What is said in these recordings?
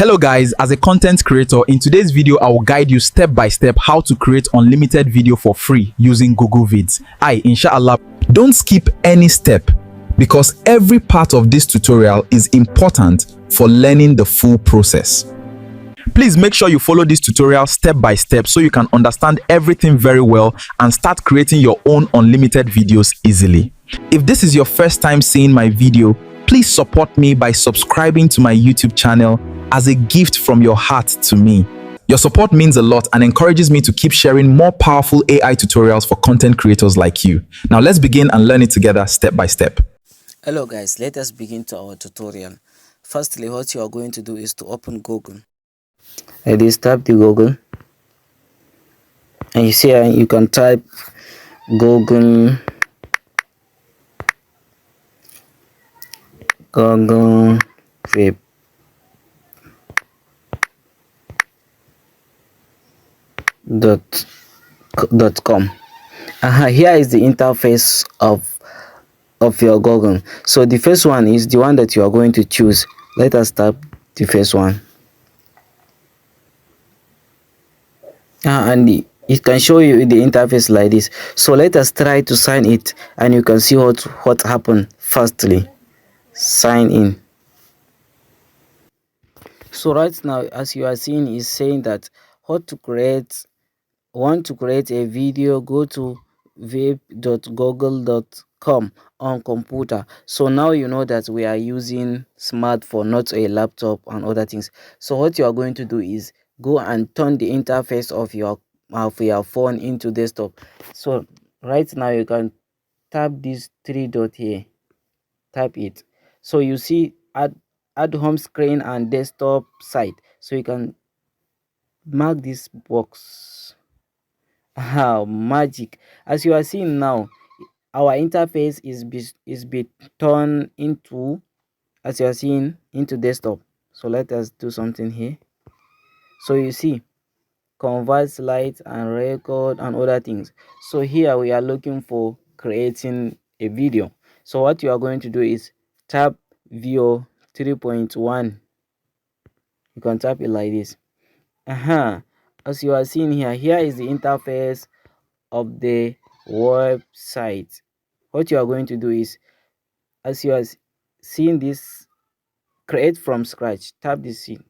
Hello guys, as a content creator, in today's video I will guide you step by step how to create unlimited video for free using Google Vids. Inshallah, don't skip any step because every part of this tutorial is important for learning the full process. Please make sure you follow this tutorial step by step so you can understand everything very well and start creating your own unlimited videos easily. If this is your first time seeing my video, please support me by subscribing to my YouTube channel as a gift from your heart to me. Your support means a lot and encourages me to keep sharing more powerful AI tutorials for content creators like you. Now let's begin and learn it together step by step. Hello guys, let us begin to our tutorial. Firstly, what you are going to do is to open Google. It is tap the Google, and you see you can type Google Web. .com. Here is the interface of your Google. So the first one is the one that you are going to choose. Let us tap the first one, and it can show you the interface like this. So let us try to sign it, and you can see what happened. Firstly, sign in. So right now, as you are seeing, is saying that want to create a video, go to web.google.com on computer. So now you know that we are using smartphone, not a laptop and other things. So what you are going to do is go and turn the interface of your phone into desktop. So right now you can tap this three dot here, tap it. So you see add home screen and desktop site. So you can mark this box. Magic. As you are seeing now, our interface is be turned into, as you are seeing, into desktop. So let us do something here. So you see convert slides and record and other things. So here we are looking for creating a video. So what you are going to do is tap Veo 3.1. You can tap it like this. As you are seeing here is the interface of the website. What you are going to do is, as you are seeing this, create from scratch, tap this scene.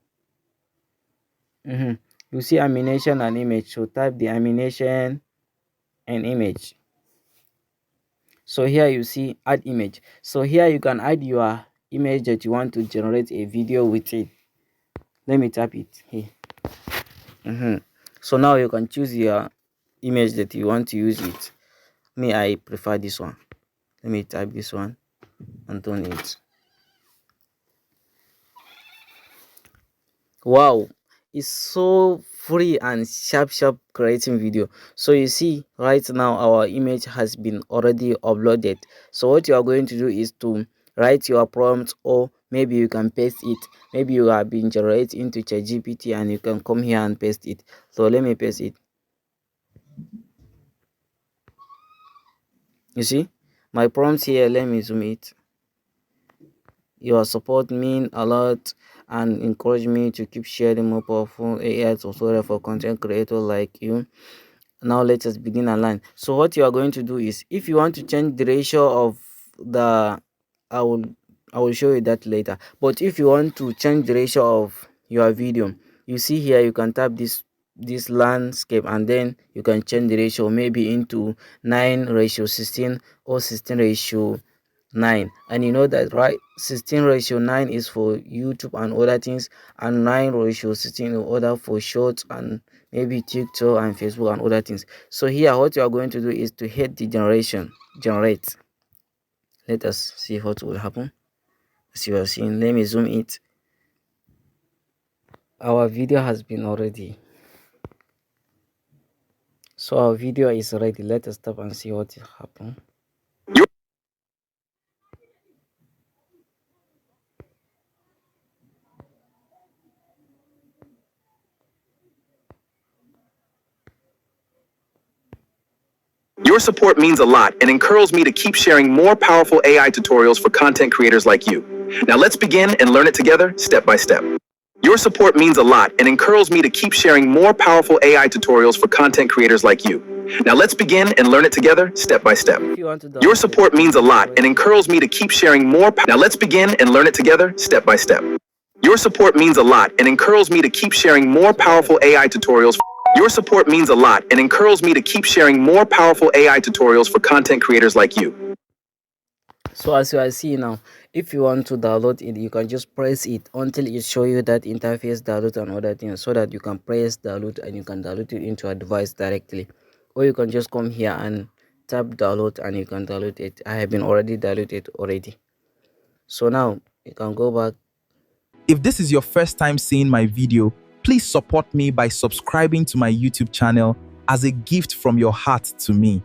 You see animation and image, so type the animation and image. So here you see add image. So here you can add your image that you want to generate a video with it. Let me tap it here. So now you can choose your image that you want to use it. Me, I prefer this one. Let me type this one and turn it. Wow, it's so free and sharp creating video. So you see right now our image has been already uploaded. So what you are going to do is to write your prompt, or maybe you can paste it. Maybe you have been generated into ChatGPT and you can come here and paste it. So let me paste it. You see my prompts here. Let me zoom it. Your support mean a lot and encourage me to keep sharing more powerful AI tutorial for content creators like you. Now let us begin and learn. So what you are going to do is, if you want to change the ratio of the, I will show you that later. But if you want to change the ratio of your video, you see here you can tap this landscape, and then you can change the ratio maybe into 9:16 or 16:9. And you know that, right? 16:9 is for YouTube and other things, and 9:16 in order for shorts and maybe TikTok and Facebook and other things. So here what you are going to do is to hit the generate. Let us see what will happen. As you are seeing, let me zoom it. Our video has been already. So our video is ready. Let us stop and see what will happen. Your support means a lot and encourages me to keep sharing more powerful AI tutorials for content creators like you. Now let's begin and learn it together step by step. Your support means a lot and encourages me to keep sharing more powerful AI tutorials for content creators like you. Now let's begin and learn it together step by step. If you want to Your download support it, means a lot and press encourages me to keep sharing more. Now let's begin and learn it together step by step. Your support means a lot and encourages me to keep sharing more powerful AI tutorials. Your support means a lot and encourages me to keep sharing more powerful AI tutorials for content creators like you. So as you are seeing now, if you want to download it, you can just press it until it show you that interface download and other things, so that you can press download and you can download it into a device directly. Or you can just come here and tap download and you can download it. I have been already downloaded already. So now you can go back. If this is your first time seeing my video, please support me by subscribing to my YouTube channel as a gift from your heart to me.